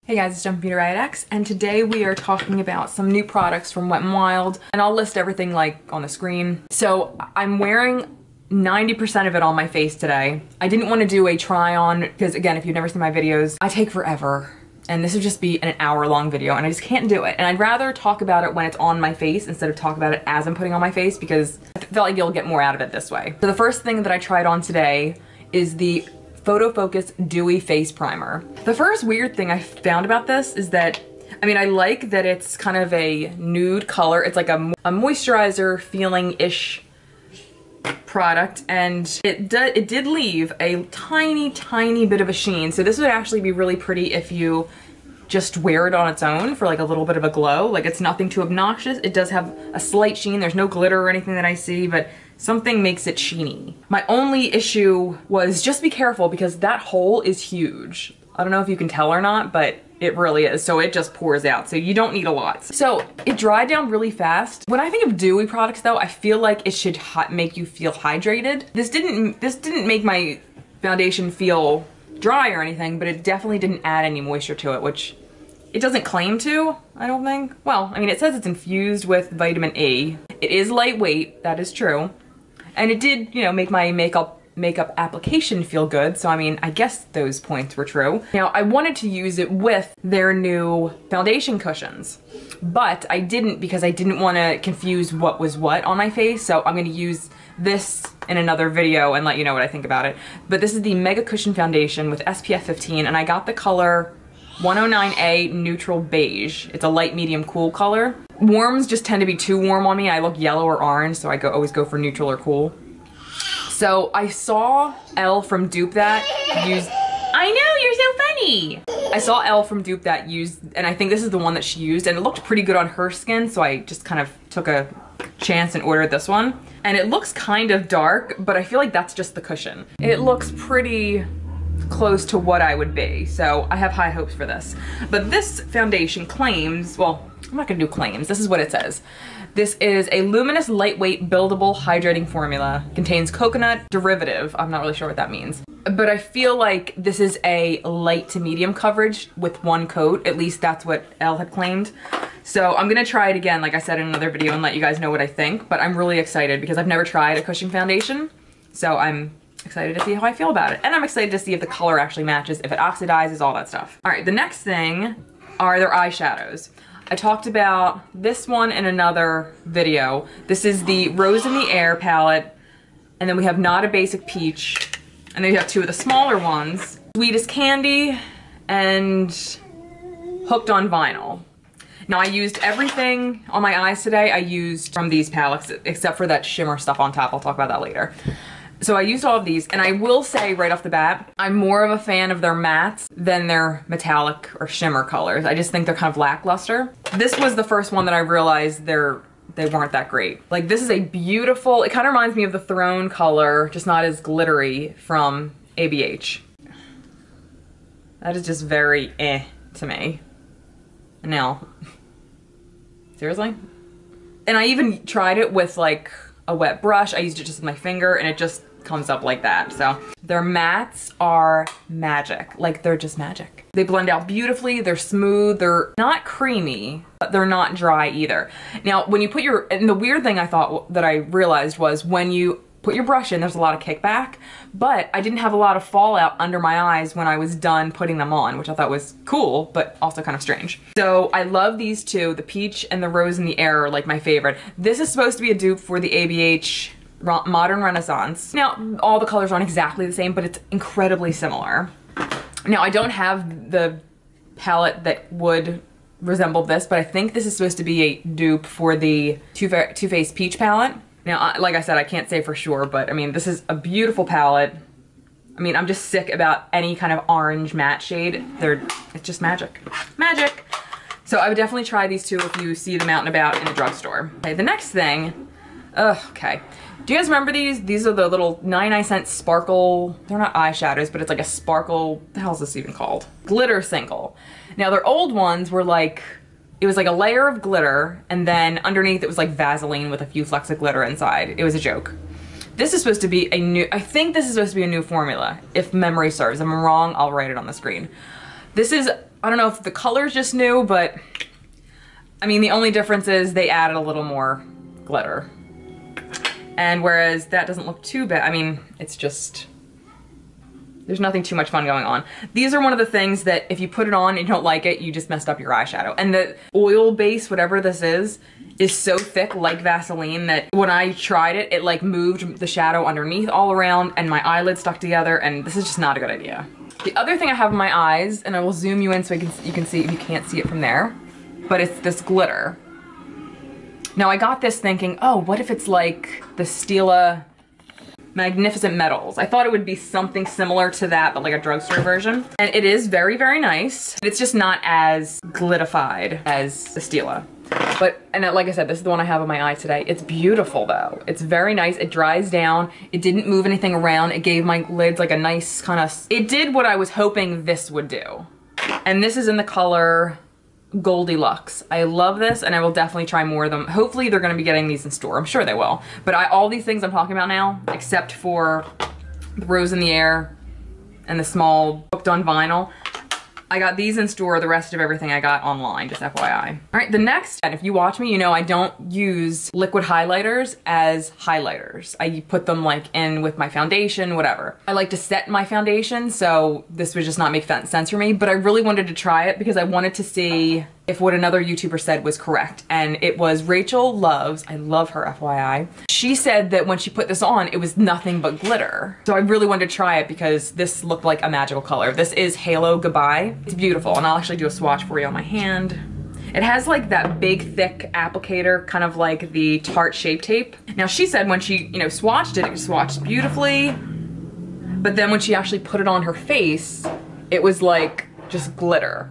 Hey guys, it's beautyriotx, and today we are talking about some new products from Wet n Wild, and I'll list everything like on the screen. So I'm wearing 90% of it on my face today. I didn't want to do a try on because, again, if you've never seen my videos, I take forever. And this would just be an hour-long video, and I just can't do it. And I'd rather talk about it when it's on my face instead of talk about it as I'm putting on my face, because I felt like you'll get more out of it this way. So the first thing that I tried on today is the Photo Focus Dewy Face Primer. The first weird thing I found about this is that, I mean, I like that it's kind of a nude color. It's like a moisturizer feeling-ish product, and it did leave a tiny bit of a sheen. So this would actually be really pretty if you just wear it on its own for like a little bit of a glow. Like, it's nothing too obnoxious. It does have a slight sheen. There's no glitter or anything that I see, but something makes it sheeny. My only issue was just be careful because that hole is huge. I don't know if you can tell or not, but it really is. So it just pours out. So you don't need a lot. So it dried down really fast. When I think of dewy products though, I feel like it should make you feel hydrated. This didn't make my foundation feel dry or anything, but it definitely didn't add any moisture to it, which it doesn't claim to, I don't think. Well, I mean, it says it's infused with vitamin E. It is lightweight, that is true. And it did, you know, make my makeup application feel good. So, I mean, I guess those points were true. Now, I wanted to use it with their new foundation cushions, but I didn't because I didn't want to confuse what was what on my face. So I'm going to use this in another video and let you know what I think about it. But this is the Mega Cushion Foundation with SPF 15, and I got the color 109A Neutral Beige. It's a light, medium, cool color. Warms just tend to be too warm on me. I look yellow or orange, so I always go for neutral or cool. So I saw Elle from Dupe That use, I know, you're so funny! I saw Elle from Dupe That use, and I think this is the one that she used, and it looked pretty good on her skin, so I just kind of took a chance and ordered this one. And it looks kind of dark, but I feel like that's just the cushion. It looks pretty close to what I would be, so I have high hopes for this. But this foundation claims, well, I'm not gonna do claims, this is what it says. This is a luminous, lightweight, buildable, hydrating formula. Contains coconut derivative. I'm not really sure what that means. But I feel like this is a light to medium coverage with one coat. At least that's what Elle had claimed. So I'm gonna try it again, like I said in another video, and let you guys know what I think. But I'm really excited because I've never tried a cushion foundation. So I'm excited to see how I feel about it. And I'm excited to see if the color actually matches, if it oxidizes, all that stuff. All right, the next thing are their eyeshadows. I talked about this one in another video. This is the Rose in the Air palette, and then we have Not a Basic Peach, and then we have two of the smaller ones, Sweetest Candy and Hooked on Vinyl. Now, I used everything on my eyes today. I used from these palettes, except for that shimmer stuff on top. I'll talk about that later. So I used all of these, and I will say right off the bat, I'm more of a fan of their mattes than their metallic or shimmer colors. I just think they're kind of lackluster. This was the first one that I realized they weren't that great. Like, this is a beautiful, it kind of reminds me of the Throne color, just not as glittery from ABH. That is just very to me. Now, seriously? And I even tried it with like a wet brush. I used it just with my finger and it just comes up like that. So their mattes are magic. Like, they're just magic. They blend out beautifully. They're smooth. They're not creamy, but they're not dry either. Now, when you put and the weird thing I thought that I realized was when you put your brush in, there's a lot of kickback, but I didn't have a lot of fallout under my eyes when I was done putting them on, which I thought was cool, but also kind of strange. So I love these two. The Peach and the Rose in the Air are like my favorite. This is supposed to be a dupe for the ABH Modern Renaissance. Now, all the colors aren't exactly the same, but it's incredibly similar. Now, I don't have the palette that would resemble this, but I think this is supposed to be a dupe for the Too Faced Peach palette. Now, like I said, I can't say for sure, but I mean, this is a beautiful palette. I mean, I'm just sick about any kind of orange matte shade. It's just magic. Magic! So I would definitely try these two if you see them out and about in the drugstore. Okay, the next thing, okay. Do you guys remember these? These are the little 99-cent sparkle, they're not eyeshadows, but it's like a sparkle, what the hell is this even called? Glitter single. Now, their old ones were like, it was like a layer of glitter, and then underneath it was like Vaseline with a few flecks of glitter inside. It was a joke. This is supposed to be a new, I think this is supposed to be a new formula, if memory serves. If I'm wrong, I'll write it on the screen. This is, I don't know if the color's just new, but I mean, the only difference is they added a little more glitter. And whereas that doesn't look too bad, I mean, it's just, there's nothing too much fun going on. These are one of the things that if you put it on and you don't like it, you just messed up your eyeshadow. And the oil base, whatever this is so thick like Vaseline that when I tried it, it like moved the shadow underneath all around and my eyelid stuck together, and this is just not a good idea. The other thing I have in my eyes, and I will zoom you in so you can see if you can't see it from there, but it's this glitter. Now I got this thinking, oh, what if it's like the Stila Magnificent Metals? I thought it would be something similar to that, but like a drugstore version. And it is very, very nice. It's just not as glitified as the Stila. But, and like I said, this is the one I have on my eye today. It's beautiful though. It's very nice. It dries down. It didn't move anything around. It gave my lids like a nice kind of, it did what I was hoping this would do. And this is in the color Goldilocks. I love this and I will definitely try more of them. Hopefully they're gonna be getting these in store. I'm sure they will. But all these things I'm talking about now, except for the Rose in the Air and the small booked on vinyl, I got these in store. The rest of everything I got online, just FYI. All right, the next, and if you watch me, you know I don't use liquid highlighters as highlighters. I put them like in with my foundation, whatever. I like to set my foundation, so this would just not make sense for me, but I really wanted to try it because I wanted to see if what another YouTuber said was correct. And it was Rachel Loves, I love her FYI. She said that when she put this on, it was nothing but glitter. So I really wanted to try it because this looked like a magical color. This is Halo Gabbai. It's beautiful, and I'll actually do a swatch for you on my hand. It has like that big thick applicator, kind of like the Tarte Shape Tape. Now she said when she, you know, swatched it swatched beautifully, but then when she actually put it on her face, it was like just glitter.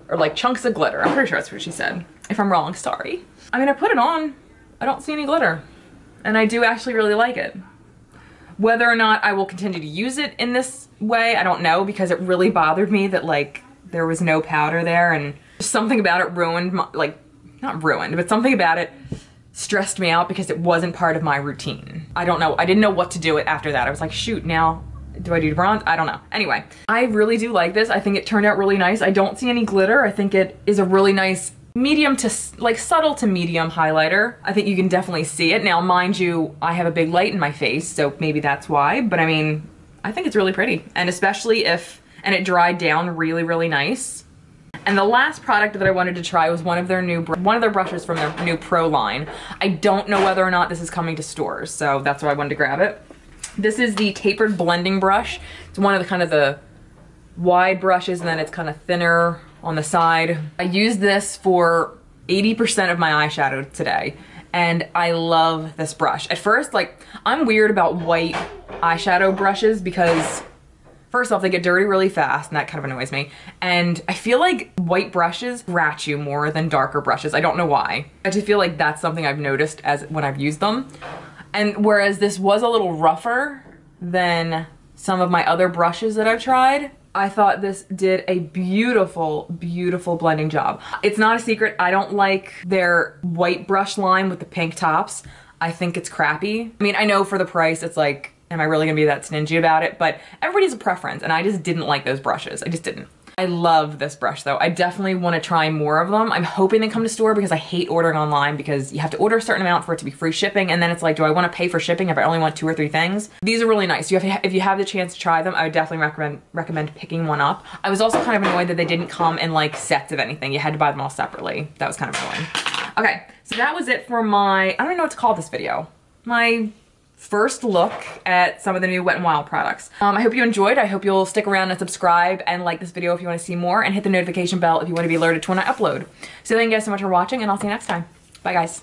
Or like chunks of glitter. I'm pretty sure that's what she said. If I'm wrong, sorry. I mean, I put it on, I don't see any glitter. And I do actually really like it. Whether or not I will continue to use it in this way, I don't know, because it really bothered me that like there was no powder there, and something about it ruined my, like, not ruined, but something about it stressed me out because it wasn't part of my routine. I don't know, I didn't know what to do it after that. I was like, shoot, now do I do bronze? I don't know. Anyway, I really do like this. I think it turned out really nice. I don't see any glitter. I think it is a really nice medium to, like, subtle to medium highlighter. I think you can definitely see it. Now, mind you, I have a big light in my face, so maybe that's why, but I mean, I think it's really pretty. And especially if, and it dried down really, really nice. And the last product that I wanted to try was one of their brushes from their new Pro line. I don't know whether or not this is coming to stores, so that's why I wanted to grab it. This is the Tapered blending brush. It's one of the kind of the wide brushes, and then it's kind of thinner on the side. I used this for 80% of my eyeshadow today, and I love this brush. At first, like, I'm weird about white eyeshadow brushes because first off, they get dirty really fast, and that kind of annoys me. And I feel like white brushes scratch you more than darker brushes. I don't know why. I just feel like that's something I've noticed as when I've used them. And whereas this was a little rougher than some of my other brushes that I've tried, I thought this did a beautiful, beautiful blending job. It's not a secret, I don't like their white brush line with the pink tops. I think it's crappy. I mean, I know for the price, it's like, am I really gonna be that stingy about it? But everybody's a preference, and I just didn't like those brushes. I just didn't. I love this brush though. I definitely want to try more of them. I'm hoping they come to store because I hate ordering online because you have to order a certain amount for it to be free shipping, and then it's like, do I want to pay for shipping if I only want 2 or 3 things? These are really nice. If you have the chance to try them, I would definitely recommend picking one up. I was also kind of annoyed that they didn't come in like sets of anything. You had to buy them all separately. That was kind of annoying. Okay, so that was it for my, I don't even know what to call this video. My first look at some of the new Wet n Wild products. I hope you enjoyed. I hope you'll stick around and subscribe and like this video if you want to see more, and hit the notification bell if you want to be alerted to when I upload. So thank you guys so much for watching, and I'll see you next time. Bye guys.